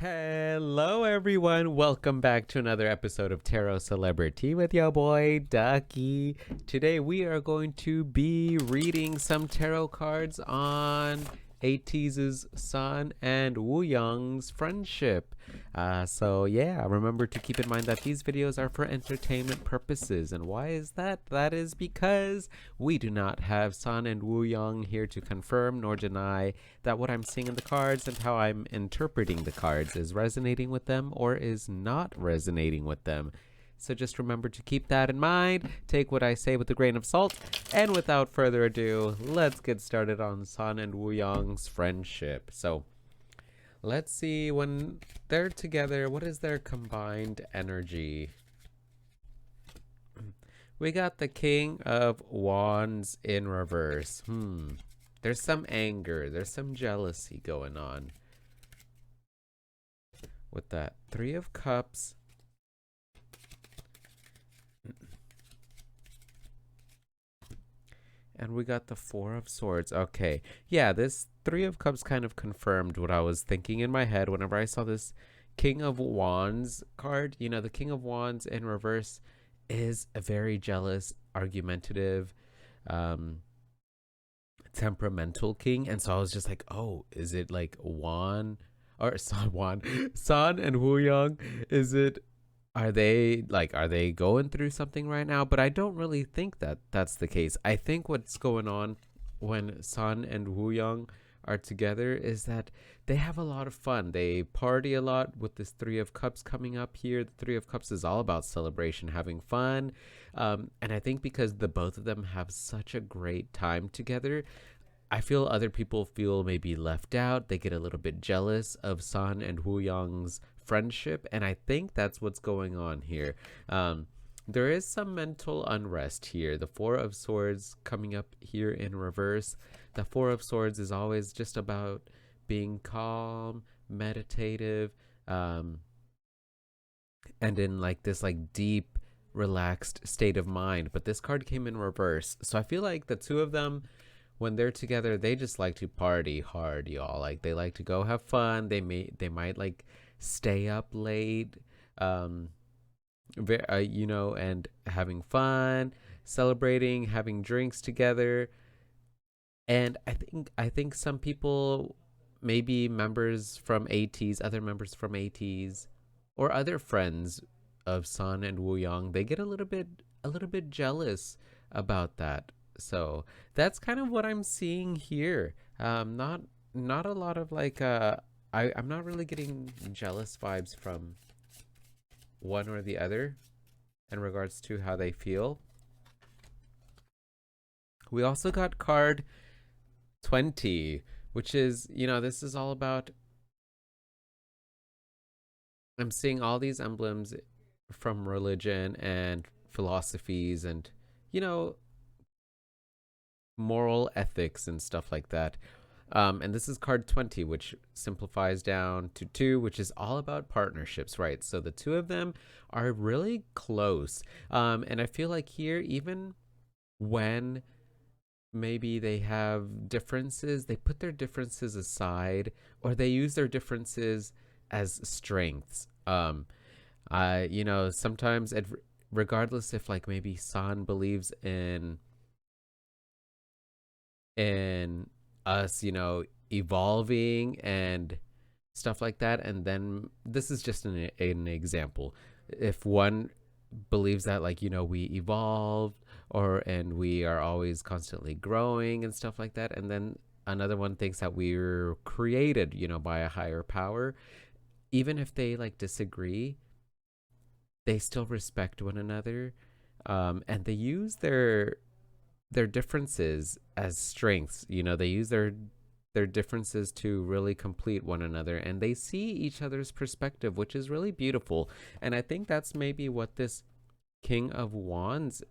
Hello, everyone. Welcome back to another episode of Tarot CelebriTEA with your boy, Ducky. Today, we are going to be reading some tarot cards on ATEEZ's son and Wooyoung's friendship. Remember to keep in mind that these videos are for entertainment purposes. And why is that? That is because we do not have Son and Wooyoung here to confirm nor deny that what I'm seeing in the cards and how I'm interpreting the cards is resonating with them or is not resonating with them. So just remember to keep that in mind. Take what I say with a grain of salt. And without further ado, let's get started on Son and Wooyoung's friendship. So let's see, when they're together, what is their combined energy? We got the King of Wands in reverse. There's some anger. There's some jealousy going on with that. Three of Cups. And we got the Four of Swords. Okay. Yeah, this Three of Cups kind of confirmed what I was thinking in my head whenever I saw this King of Wands card. You know, the King of Wands in reverse is a very jealous, argumentative, temperamental king. And so I was just like, oh, is it like Son and Wooyoung? Are they going through something right now? But I don't really think that that's the case. I think what's going on when Son and Wooyoung are together is that they have a lot of fun. They party a lot with this Three of Cups coming up here. The Three of Cups is all about celebration, having fun. And I think because the both of them have such a great time together, I feel other people feel maybe left out. They get a little bit jealous of Son and Wooyoung's friendship, and I think that's what's going on here. There is some mental unrest here. The Four of Swords coming up here in reverse. The Four of Swords is always just about being calm, meditative, and in like this like deep, relaxed state of mind. But this card came in reverse, so I feel like the two of them, when they're together, they just like to party hard, y'all. Like, they like to go have fun. They might like stay up late, and having fun, celebrating, having drinks together. And I think some people, maybe members from ATEEZ, other members from ATEEZ, or other friends of Son and Wooyoung, they get a little bit jealous about that. So that's kind of what I'm seeing here. Not a lot of like I'm not really getting jealous vibes from one or the other in regards to how they feel. We also got card 20, which is, this is all about, I'm seeing all these emblems from religion and philosophies and, moral ethics and stuff like that. And this is card 20, which simplifies down to 2, which is all about partnerships, right? So the two of them are really close. And I feel like here, even when maybe they have differences, they put their differences aside, or they use their differences as strengths. Sometimes regardless if like maybe San believes in us, evolving and stuff like that. And then this is just an example. If one believes that we evolve and we are always constantly growing and stuff like that, and then another one thinks that we're created, by a higher power, even if they like disagree, they still respect one another, and they use their differences as strengths. They use their differences to really complete one another, and they see each other's perspective, which is really beautiful. And I think that's maybe what this King of Wands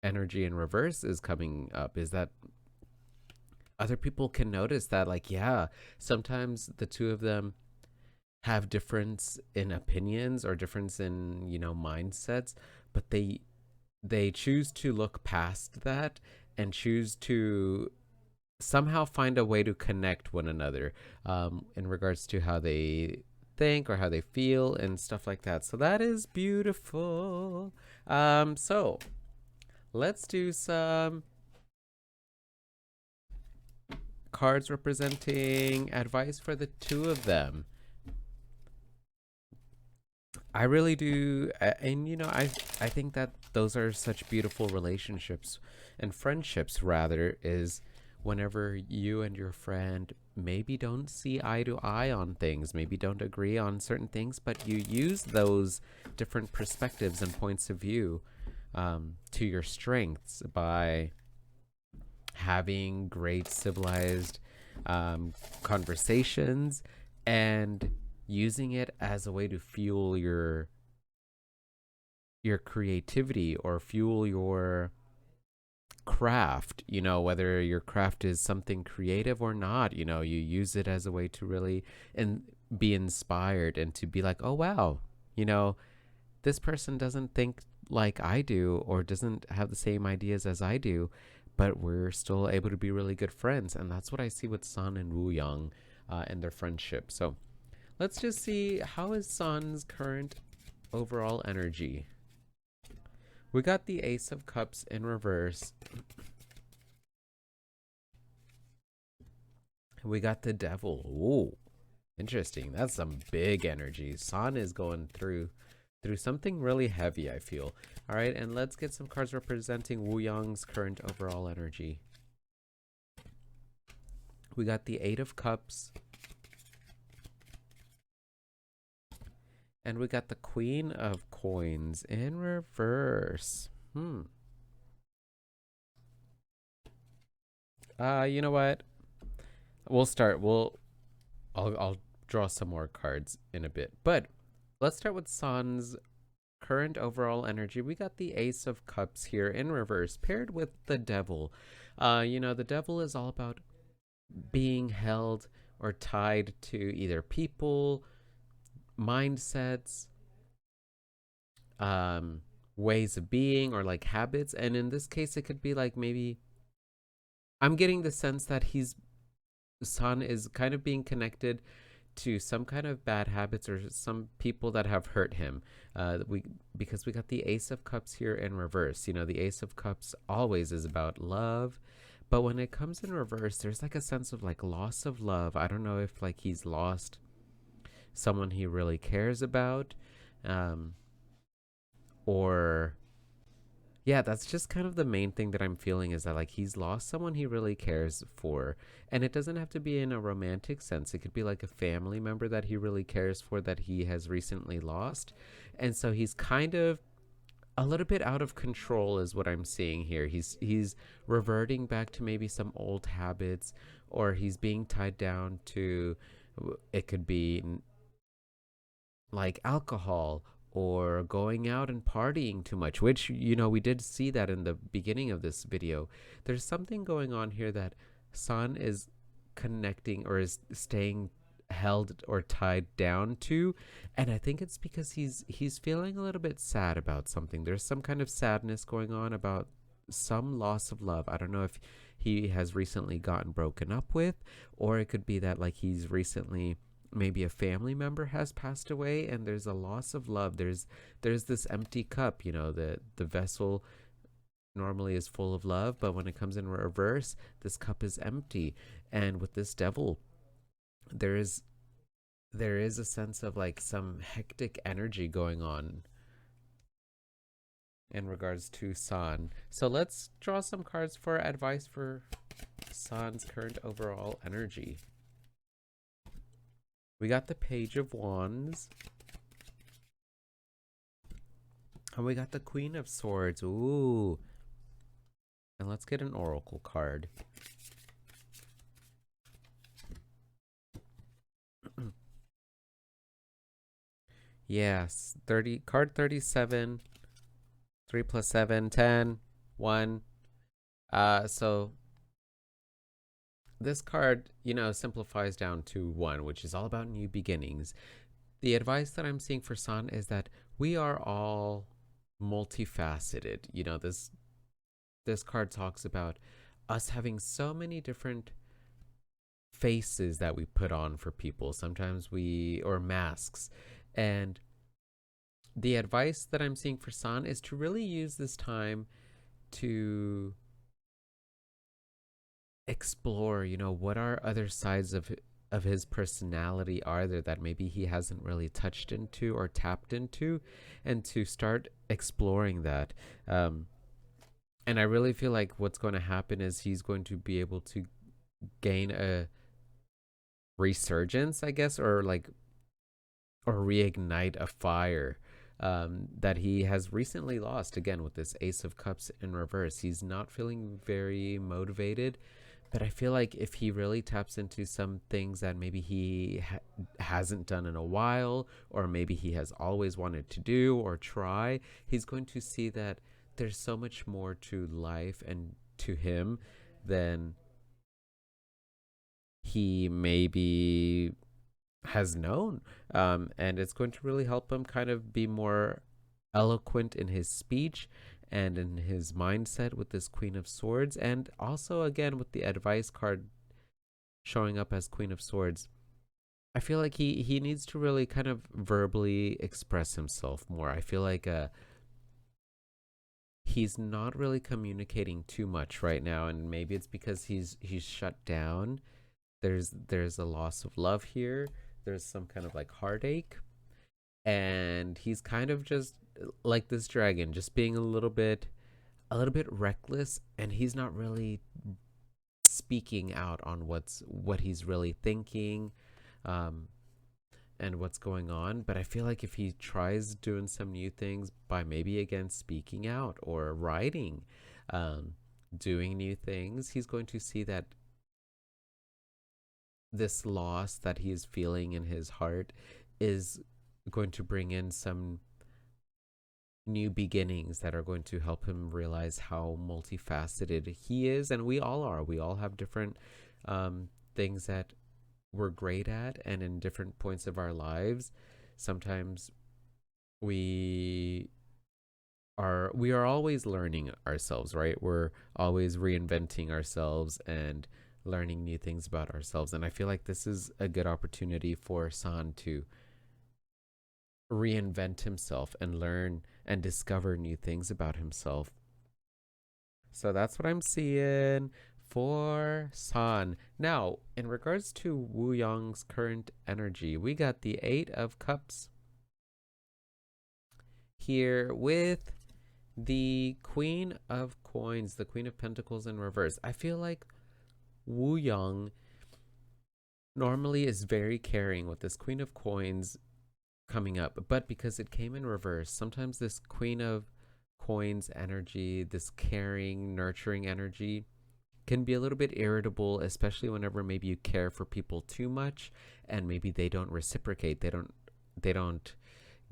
energy in reverse is coming up, is that other people can notice that, like, yeah, sometimes the two of them have difference in opinions or difference in, mindsets, but they choose to look past that and choose to somehow find a way to connect one another, in regards to how they think or how they feel and stuff like that. So that is beautiful. So let's do some cards representing advice for the two of them. I really do, and I think that those are such beautiful relationships and friendships. Rather, is whenever you and your friend maybe don't see eye to eye on things, maybe don't agree on certain things, but you use those different perspectives and points of view to your strengths by having great civilized conversations and using it as a way to fuel your creativity or fuel your craft, whether your craft is something creative or not. You use it as a way to really be inspired and to be like, oh wow, this person doesn't think like I do or doesn't have the same ideas as I do, but we're still able to be really good friends. And that's what I see with Sun and Wooyoung and their friendship. So let's just see, how is Sun's current overall energy? We got the Ace of Cups in reverse. We got the Devil. Ooh, interesting. That's some big energy. Sun is going through something really heavy, I feel. All right, and let's get some cards representing Wooyoung's current overall energy. We got the Eight of Cups. And we got the Queen of Coins in reverse. You know what? I'll draw some more cards in a bit. But let's start with Sun's current overall energy. We got the Ace of Cups here in reverse, paired with the Devil. The Devil is all about being held or tied to either people, mindsets, ways of being, or like habits. And in this case, it could be like, maybe I'm getting the sense that Sun is kind of being connected to some kind of bad habits or some people that have hurt him. Because we got the Ace of Cups here in reverse. The Ace of Cups always is about love, but when it comes in reverse, there's like a sense of like loss of love. I don't know if like he's lost someone he really cares about, or yeah, that's just kind of the main thing that I'm feeling, is that like he's lost someone he really cares for. And it doesn't have to be in a romantic sense. It could be like a family member that he really cares for that he has recently lost. And so he's kind of a little bit out of control is what I'm seeing here. He's reverting back to maybe some old habits, or he's being tied down to, it could be like alcohol or going out and partying too much, which, we did see that in the beginning of this video. There's something going on here that Sun is connecting or is staying held or tied down to. And I think it's because he's feeling a little bit sad about something. There's some kind of sadness going on about some loss of love. I don't know if he has recently gotten broken up with, or it could be that like he's recently, maybe a family member has passed away and there's a loss of love. There's this empty cup. The vessel normally is full of love, but when it comes in reverse, this cup is empty. And with this Devil, there is a sense of like some hectic energy going on in regards to Sun. So let's draw some cards for advice for Sun's current overall energy. We got the Page of Wands. And we got the Queen of Swords. Ooh. And let's get an oracle card. Yes, card 37. 3 plus 7, 10, 1. So this card, simplifies down to 1, which is all about new beginnings. The advice that I'm seeing for Sun is that we are all multifaceted. This card talks about us having so many different faces that we put on for people. Sometimes or masks. And the advice that I'm seeing for San is to really use this time to explore, what are other sides of his personality are there that maybe he hasn't really touched into or tapped into, and to start exploring that. And I really feel like what's going to happen is he's going to be able to gain a resurgence, I guess, or reignite a fire that he has recently lost again with this Ace of Cups in reverse. He's not feeling very motivated, but I feel like if he really taps into some things that maybe he hasn't done in a while, or maybe he has always wanted to do or try, he's going to see that there's so much more to life and to him than he maybe has known. And it's going to really help him kind of be more eloquent in his speech and in his mindset with this Queen of Swords. And also, again, with the advice card showing up as Queen of Swords, I feel like he needs to really kind of verbally express himself more. I feel like he's not really communicating too much right now, and maybe it's because he's shut down. There's a loss of love here. There's some kind of like heartache, and he's kind of just like this dragon, just being a little bit reckless, and he's not really speaking out on what he's really thinking, um, and what's going on. But I feel like if he tries doing some new things by maybe again speaking out or writing, um, doing new things, he's going to see that this loss that he is feeling in his heart is going to bring in some new beginnings that are going to help him realize how multifaceted he is. And we all are. We all have different things that we're great at, and in different points of our lives. Sometimes we we are always learning ourselves, right? We're always reinventing ourselves and learning new things about ourselves. And I feel like this is a good opportunity for San to reinvent himself and learn and discover new things about himself. So that's what I'm seeing for San. Now, in regards to Wooyoung's current energy, we got the Eight of Cups here with the Queen of Coins, the Queen of Pentacles in reverse. I feel like Wooyoung normally is very caring with this Queen of Coins coming up, but because it came in reverse, sometimes this Queen of Coins energy, this caring, nurturing energy, can be a little bit irritable, especially whenever maybe you care for people too much and maybe they don't reciprocate. They don't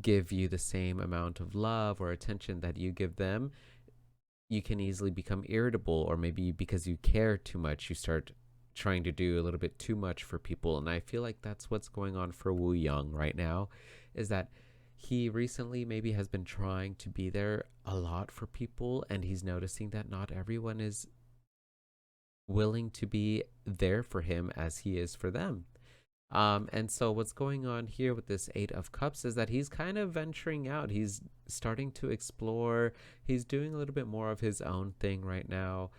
give you the same amount of love or attention that you give them. You can easily become irritable, or maybe because you care too much, you start trying to do a little bit too much for people. And I feel like that's what's going on for Wooyoung right now, is that he recently maybe has been trying to be there a lot for people, and he's noticing that not everyone is willing to be there for him as he is for them. And so what's going on here with this Eight of Cups is that he's kind of venturing out. He's starting to explore. He's doing a little bit more of his own thing right now,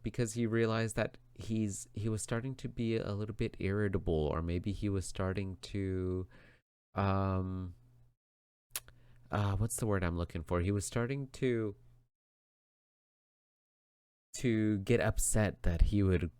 because he realized that he was starting to be a little bit irritable, or maybe he was starting to what's the word I'm looking for? He was starting to get upset that he would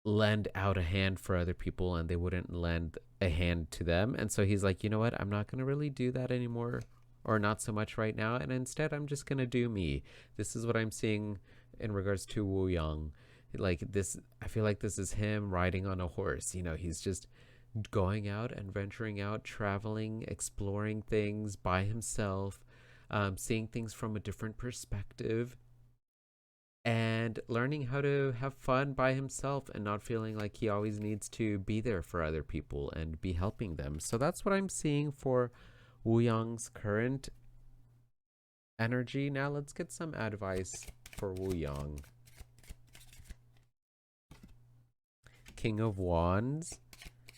lend out a hand for other people and they wouldn't lend a hand to them. And so he's like, you know what? I'm not going to really do that anymore, or not so much right now. And instead, I'm just going to do me. This is what I'm seeing in regards to Wooyoung. Like this, I feel like this is him riding on a horse. He's just going out and venturing out, traveling, exploring things by himself, seeing things from a different perspective, and learning how to have fun by himself and not feeling like he always needs to be there for other people and be helping them. So that's what I'm seeing for Wooyoung's current energy. Now let's get some advice for Wooyoung. King of Wands.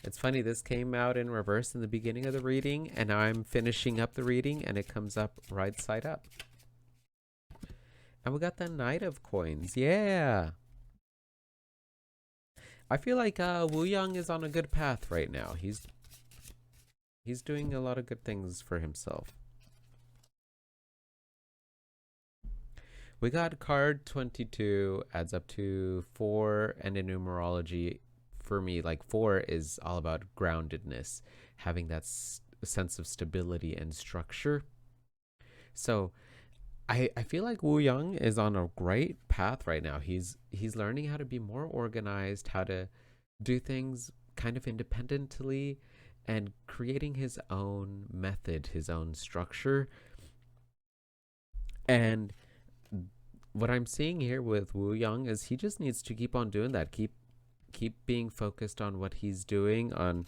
It's funny, this came out in reverse in the beginning of the reading, and now I'm finishing up the reading, and it comes up right side up. And we got the Knight of Coins. Yeah. I feel like Wooyoung is on a good path right now. He's doing a lot of good things for himself. We got card 22, adds up to 4, and in numerology, for me, like 4 is all about groundedness, having that sense of stability and structure. So I feel like Wooyoung is on a great path right now. He's learning how to be more organized, how to do things kind of independently, and creating his own method, his own structure. And what I'm seeing here with Wooyoung is he just needs to keep on doing that. Keep being focused on what he's doing, on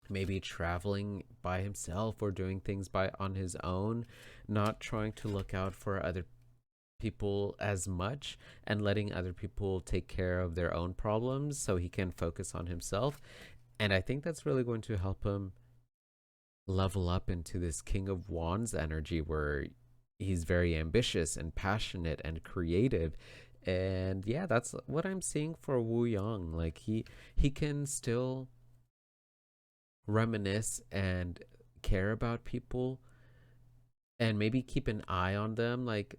maybe traveling by himself or doing things on his own, not trying to look out for other people as much and letting other people take care of their own problems so he can focus on himself. And I think that's really going to help him level up into this King of Wands energy where he's very ambitious and passionate and creative. And yeah, that's what I'm seeing for Wooyoung. Like he can still reminisce and care about people and maybe keep an eye on them, like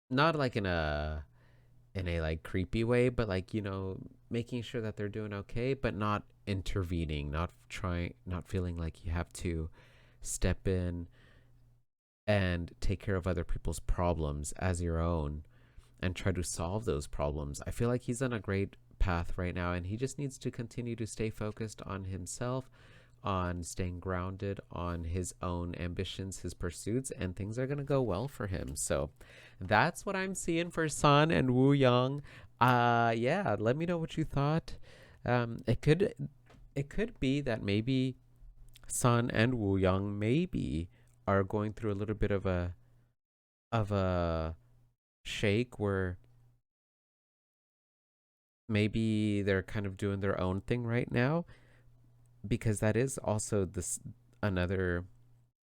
not like in a like creepy way, but like, you know, making sure that they're doing okay, but not intervening, not feeling like you have to step in and take care of other people's problems as your own and try to solve those problems. I feel like he's on a great path right now, and he just needs to continue to stay focused on himself, on staying grounded, on his own ambitions, his pursuits, and things are going to go well for him. So that's what I'm seeing for Sun and Wooyoung. Yeah, let me know what you thought. It could be that maybe Sun and Wooyoung maybe are going through a little bit of a shake where maybe they're kind of doing their own thing right now, because that is also this another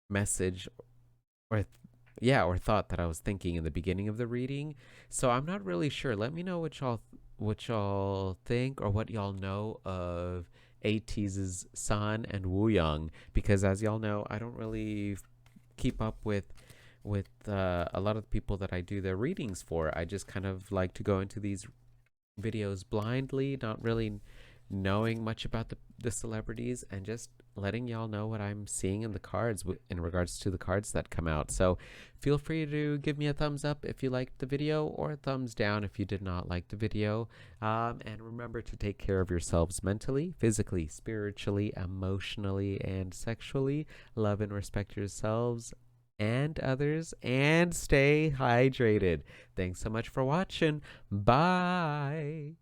message or or thought that I was thinking in the beginning of the reading. So I'm not really sure. Let me know what y'all think, or what y'all know of ATEEZ's Sun and Wooyoung, because as y'all know, I don't really keep up with a lot of the people that I do their readings for. I just kind of like to go into these videos blindly, not really knowing much about the celebrities, and just letting y'all know what I'm seeing in the cards in regards to the cards that come out. So feel free to give me a thumbs up if you liked the video, or a thumbs down if you did not like the video. And remember to take care of yourselves mentally, physically, spiritually, emotionally, and sexually. Love and respect yourselves and others, and stay hydrated. Thanks so much for watching. Bye.